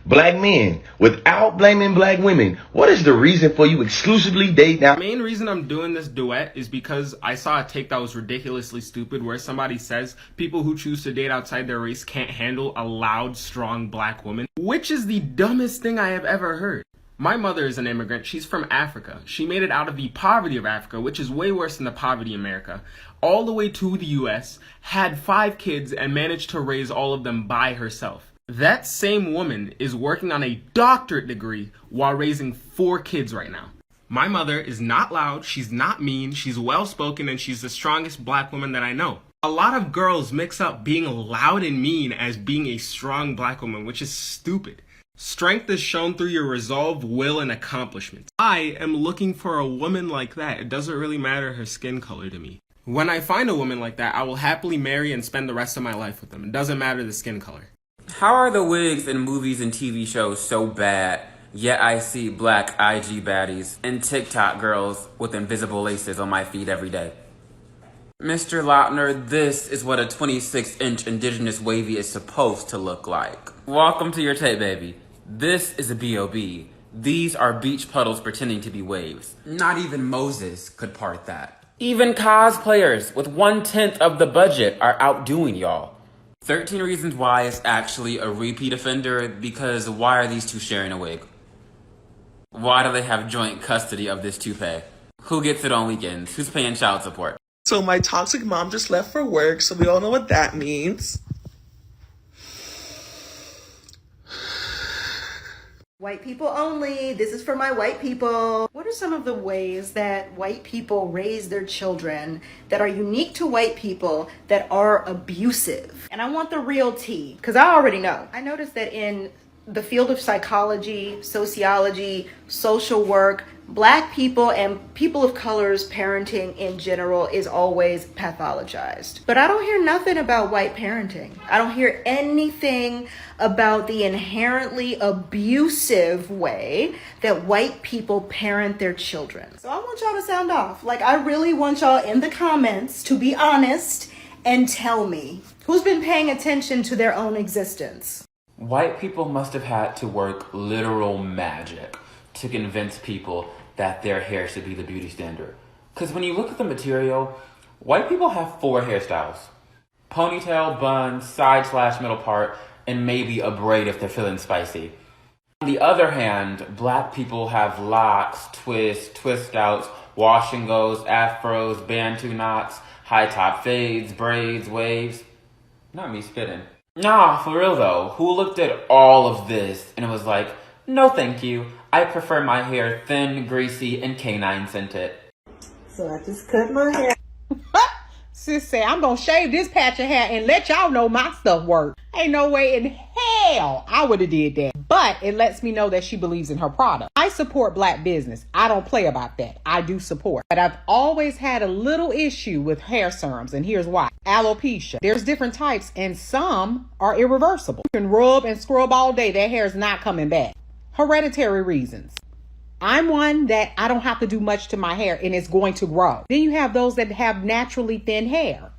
black men without blaming black women. What is the reason for you exclusively dating now? The main reason I'm doing this duet is because I saw a take that was ridiculously stupid where somebody says people who choose to date outside their race can't handle a loud, strong black woman, which is the dumbest thing I have ever heard. My mother is an immigrant. She's from Africa. She made it out of the poverty of Africa, which is way worse than the poverty in America, all the way to the US, had 5 kids, and managed to raise all of them by herself. That same woman is working on a doctorate degree while raising 4 kids right now. My mother is not loud, she's not mean, she's well-spoken, and she's the strongest black woman that I know. A lot of girls mix up being loud and mean as being a strong black woman, which is stupid. Strength is shown through your resolve, will, and accomplishments. I am looking for a woman like that. It doesn't really matter her skin color to me. When I find a woman like that, I will happily marry and spend the rest of my life with them. It doesn't matter the skin color. How are the wigs in movies and TV shows so bad, yet I see black IG baddies and TikTok girls with invisible laces on my feed every day? Mr. Lautner, this is what a 26-inch indigenous wavy is supposed to look like. Welcome to your tape, baby. This is a B.O.B. These are beach puddles pretending to be waves. Not even Moses could part that. Even cosplayers with 1/10 of the budget are outdoing y'all. 13 Reasons Why is actually a repeat offender because why are these two sharing a wig? Why do they have joint custody of this toupee? Who gets it on weekends? Who's paying child support? So my toxic mom just left for work, so we all know what that means. White people only. This is for my white people. What are some of the ways that white people raise their children that are unique to white people that are abusive? And I want the real tea, because I already know. I noticed that in the field of psychology, sociology, social work, black people and people of color's parenting in general is always pathologized. But I don't hear nothing about white parenting. I don't hear anything about the inherently abusive way that white people parent their children. So I want y'all to sound off. Like, I really want y'all in the comments to be honest and tell me who's been paying attention to their own existence. White people must have had to work literal magic to convince people that their hair should be the beauty standard. Because when you look at the material, white people have 4 hairstyles. Ponytail, bun, side/middle part, and maybe a braid if they're feeling spicy. On the other hand, black people have locks, twists, twist outs, wash and goes, afros, bantu knots, high top fades, braids, waves. Not me spitting. Nah, for real though, who looked at all of this and was like, no thank you, I prefer my hair thin, greasy, and canine scented. So I just cut my hair. Sis say, I'm gonna shave this patch of hair and let y'all know my stuff works. Ain't no way in hell I would have did that. But it lets me know that she believes in her product. I support black business. I don't play about that. I do support. But I've always had a little issue with hair serums, and here's why. Alopecia. There's different types, and some are irreversible. You can rub and scrub all day. That hair is not coming back. Hereditary reasons. I'm one that I don't have to do much to my hair and it's going to grow. Then you have those that have naturally thin hair.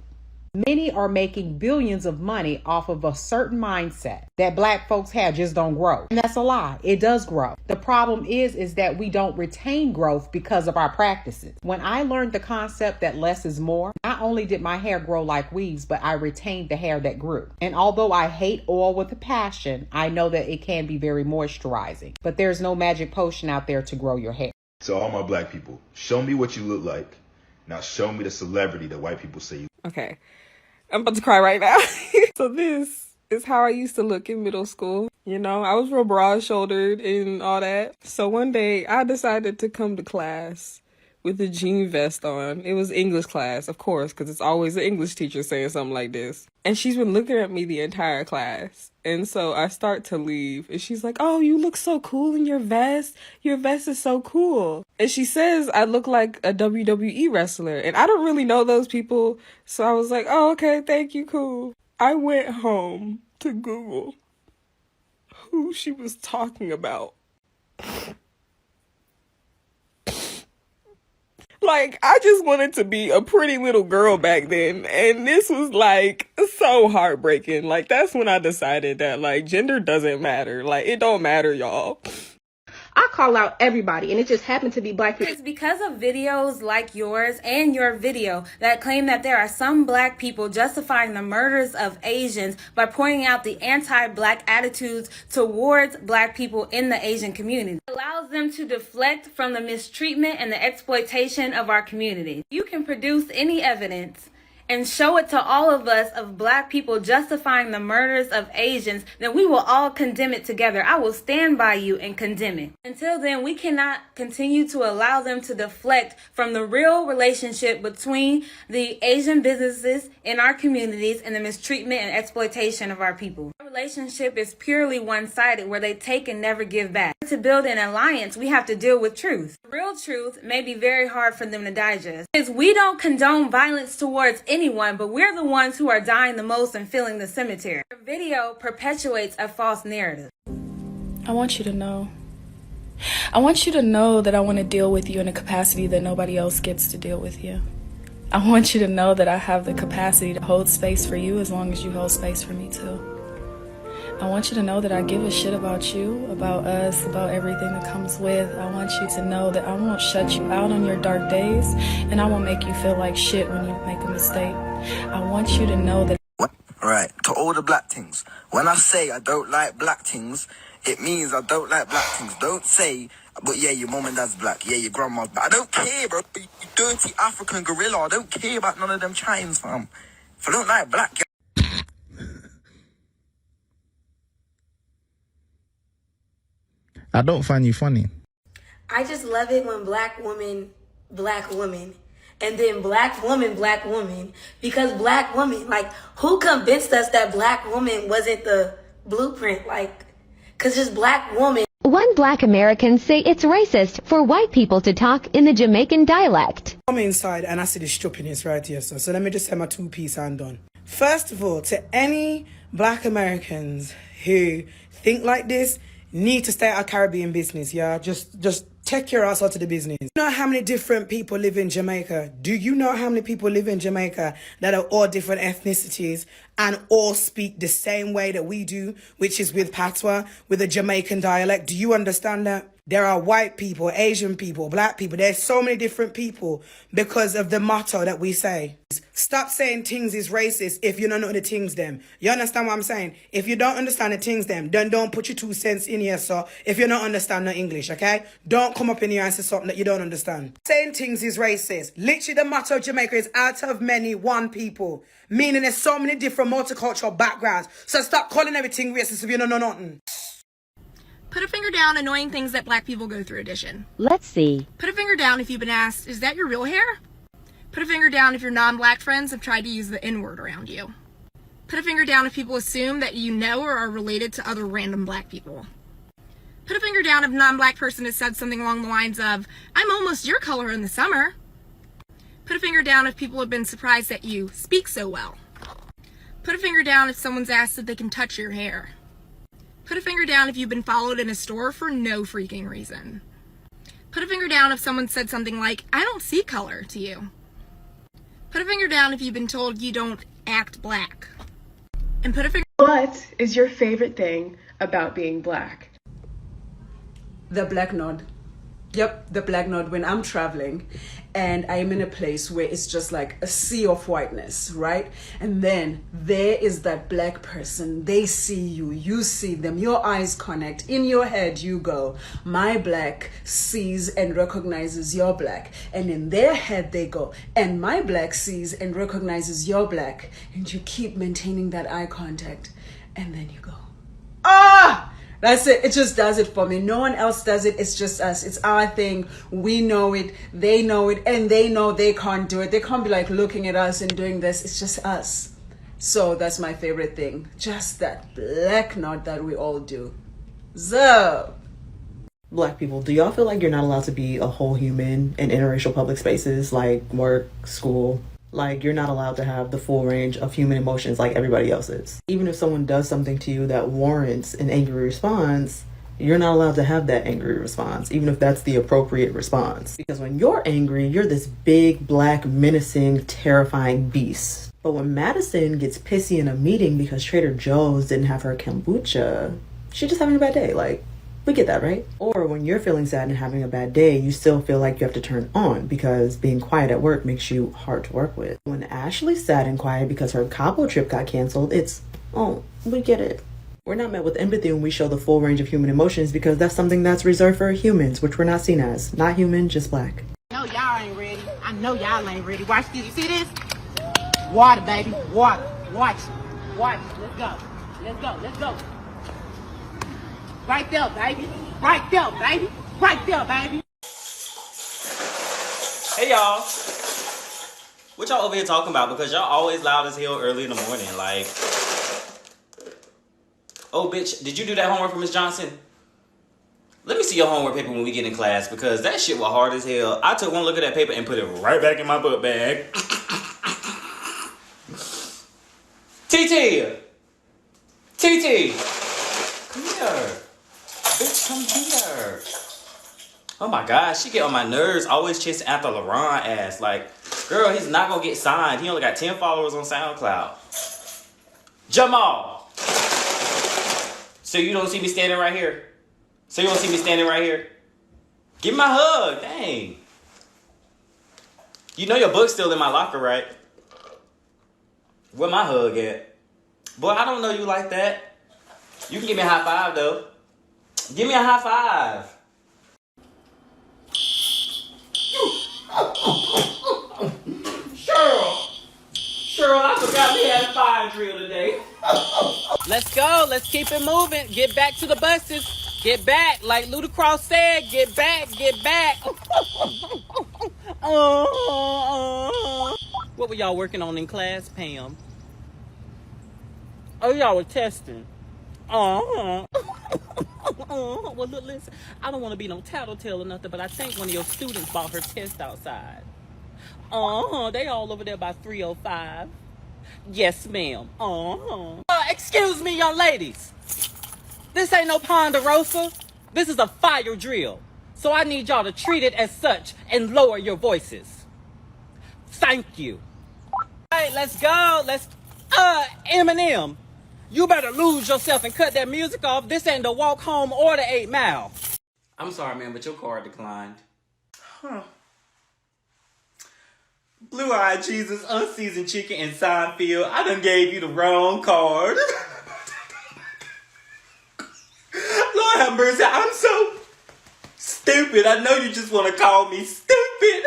Many are making billions of money off of a certain mindset that black folks have just don't grow. And that's a lie. It does grow. The problem is that we don't retain growth because of our practices. When I learned the concept that less is more, not only did my hair grow like weaves, but I retained the hair that grew. And although I hate oil with a passion, I know that it can be very moisturizing. But there's no magic potion out there to grow your hair. To all my black people, show me what you look like. Now show me the celebrity that white people say you. Okay. I'm about to cry right now. So this is how I used to look in middle school. You know, I was real broad-shouldered and all that. So one day I decided to come to class with a jean vest on. It was English class, of course, because it's always an English teacher saying something like this. And she's been looking at me the entire class. And so I start to leave. And she's like, oh, you look so cool in your vest. Your vest is so cool. And she says I look like a WWE wrestler. And I don't really know those people. So I was like, oh, okay, thank you, cool. I went home to Google who she was talking about. Like, Like, I just wanted to be a pretty little girl back then. And this was like so heartbreaking. Like, that's when I decided that like gender doesn't matter. Like, it don't matter, y'all. I call out everybody, and it just happened to be black people. It's because of videos like yours and your video that claim that there are some black people justifying the murders of Asians by pointing out the anti-black attitudes towards black people in the Asian community. It allows them to deflect from the mistreatment and the exploitation of our community. You can produce any evidence and show it to all of us of black people justifying the murders of Asians, then we will all condemn it together. I will stand by you and condemn it. Until then, we cannot continue to allow them to deflect from the real relationship between the Asian businesses in our communities and the mistreatment and exploitation of our people. Our relationship is purely one-sided, where they take and never give back. To build an alliance, we have to deal with truth. The real truth may be very hard for them to digest, because we don't condone violence towards anyone, but we're the ones who are dying the most and filling the cemetery. Your video perpetuates a false narrative. I want you to know. I want you to know that I want to deal with you in a capacity that nobody else gets to deal with you. I want you to know that I have the capacity to hold space for you as long as you hold space for me too. I want you to know that I give a shit about you, about us, about everything that comes with. I want you to know that I won't shut you out on your dark days, and I won't make you feel like shit when you make a mistake. I want you to know that... Right, to all the black things. When I say I don't like black things, it means I don't like black things. Don't say, but yeah, your mom and dad's black. Yeah, your grandma's black. I don't care, bro. You dirty African gorilla. I don't care about none of them Chinese, fam. If I don't like black... I don't find you funny. I just love it when black woman, and then black woman, because black woman, like, who convinced us that black woman wasn't the blueprint? Like, because just black woman. One black Americans say it's racist for white people to talk in the Jamaican dialect. I'm inside and I see the stupidness right here, so let me just say my two-piece and done. First of all, to any black Americans who think like this, need to stay out of Caribbean business, yeah? Just take your ass out of the business. You know how many different people live in Jamaica? Do you know how many people live in Jamaica that are all different ethnicities and all speak the same way that we do, which is with patois, with a Jamaican dialect? Do you understand that? There are white people, Asian people, black people. There's so many different people because of the motto that we say. Stop saying things is racist if you don't know the things them. You understand what I'm saying? If you don't understand the things them, then don't put your 2 cents in here, so if you don't understand the English, okay? Don't come up in here and say something that you don't understand. Saying things is racist. Literally the motto of Jamaica is out of many, one people. Meaning there's so many different multicultural backgrounds. So stop calling everything racist if you don't know nothing. Put a finger down annoying things that black people go through edition. Let's see. Put a finger down if you've been asked, is that your real hair? Put a finger down if your non-black friends have tried to use the N-word around you. Put a finger down if people assume that you know or are related to other random black people. Put a finger down if a non-black person has said something along the lines of, I'm almost your color in the summer. Put a finger down if people have been surprised that you speak so well. Put a finger down if someone's asked if they can touch your hair. Put a finger down if you've been followed in a store for no freaking reason. Put a finger down if someone said something like, I don't see color to you. Put a finger down if you've been told you don't act black. And put a finger... What is your favorite thing about being black? The black nod. Yep, the black nod when I'm traveling and I'm in a place where it's just like a sea of whiteness, right? And then there is that black person. They see you, you see them, your eyes connect. In your head you go, my black sees and recognizes your black. And in their head they go, and my black sees and recognizes your black. And you keep maintaining that eye contact. And then you go, ah! That's it. It just does it for me. No one else does it. It's just us. It's our thing. We know it. They know it. And they know they can't do it. They can't be like looking at us and doing this. It's just us. So that's my favorite thing. Just that black nod that we all do. So. Black people, do y'all feel like you're not allowed to be a whole human in interracial public spaces like work, school? Like, you're not allowed to have the full range of human emotions like everybody else is. Even if someone does something to you that warrants an angry response, You're not allowed to have that angry response, even if that's the appropriate response. Because when you're angry, you're this big, black, menacing, terrifying beast. But when Madison gets pissy in a meeting because Trader Joe's didn't have her kombucha, she's just having a bad day. Like, we get that, right? Or when you're feeling sad and having a bad day, you still feel like you have to turn on because being quiet at work makes you hard to work with. When Ashley's sad and quiet because her Cabo trip got canceled, it's, oh, we get it. We're not met with empathy when we show the full range of human emotions because that's something that's reserved for humans, which we're not seen as. Not human, just black. No, y'all ain't ready. I know y'all ain't ready. Watch this. You see this? Water, baby. Water. Watch. Watch. Let's go. Let's go. Let's go. Right there, baby. Right there, baby. Right there, baby. Hey, y'all. What y'all over here talking about? Because y'all always loud as hell early in the morning. Like, oh, bitch, did you do that homework for Miss Johnson? Let me see your homework paper when we get in class because that shit was hard as hell. I took one look at that paper and put it right back in my book bag. TT! TT! Come here. Bitch, come here. Oh my gosh, she get on my nerves, always chasing after LeBron ass. Like, girl, he's not gonna get signed. He only got 10 followers on SoundCloud. Jamal! So you don't see me standing right here? So you don't see me standing right here? Give me my hug, dang. You know your book's still in my locker, right? Where my hug at? Boy, I don't know you like that. You can give me a high five, though. Give me a high five. Cheryl, I forgot we had a fire drill today. Let's go. Let's keep it moving. Get back to the buses. Get back. Like Ludacris said, get back. Get back. What were y'all working on in class, Pam? Oh, y'all were testing. Well, look, listen. I don't want to be no tattletale or nothing, but I think one of your students bought her test outside. They all over there by 305. Yes, ma'am. Excuse me, young ladies. This ain't no Ponderosa. This is a fire drill. So I need y'all to treat it as such and lower your voices. Thank you. All right, let's go. Eminem, you better lose yourself and cut that music off. This ain't the walk home or the 8 Mile. I'm sorry, man, but your card declined. Huh. Blue-eyed Jesus, unseasoned chicken, and Seinfeld. I done gave you the wrong card. Lord have mercy, I'm so stupid. I know you just want to call me stupid.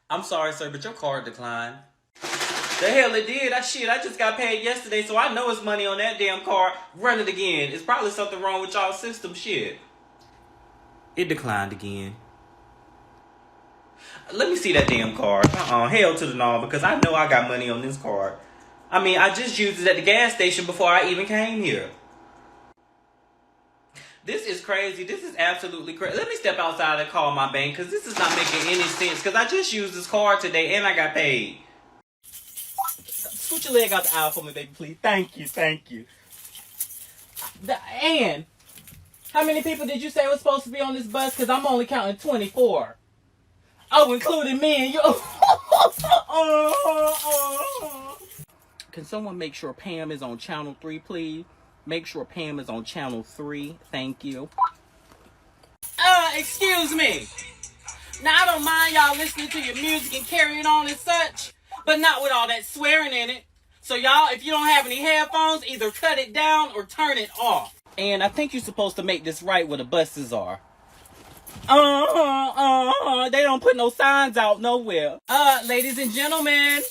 I'm sorry, sir, but your card declined. The hell it did. I just got paid yesterday, so I know it's money on that damn card. Run it again. It's probably something wrong with y'all's system. Shit. It declined again. Let me see that damn card. Hell to the no, because I know I got money on this card. I mean, I just used it at the gas station before I even came here. This is crazy. This is absolutely crazy. Let me step outside and call my bank, because this is not making any sense, because I just used this card today and I got paid. Scoot your leg out the aisle for me, baby, please. Thank you, thank you. Ann, how many people did you say was supposed to be on this bus? Because I'm only counting 24. Oh, including me and you. Can someone make sure Pam is on channel 3, please? Make sure Pam is on channel 3. Thank you. Excuse me. Now, I don't mind y'all listening to your music and carrying on and such, but not with all that swearing in it. So, y'all, if you don't have any headphones, either cut it down or turn it off. And I think you're supposed to make this right where the buses are. They don't put no signs out nowhere. Ladies and gentlemen.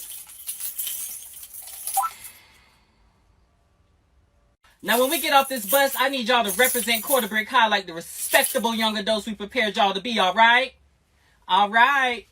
Now, when we get off this bus, I need y'all to represent Quarterbrick High like the respectable young adults we prepared y'all to be, all right? All right.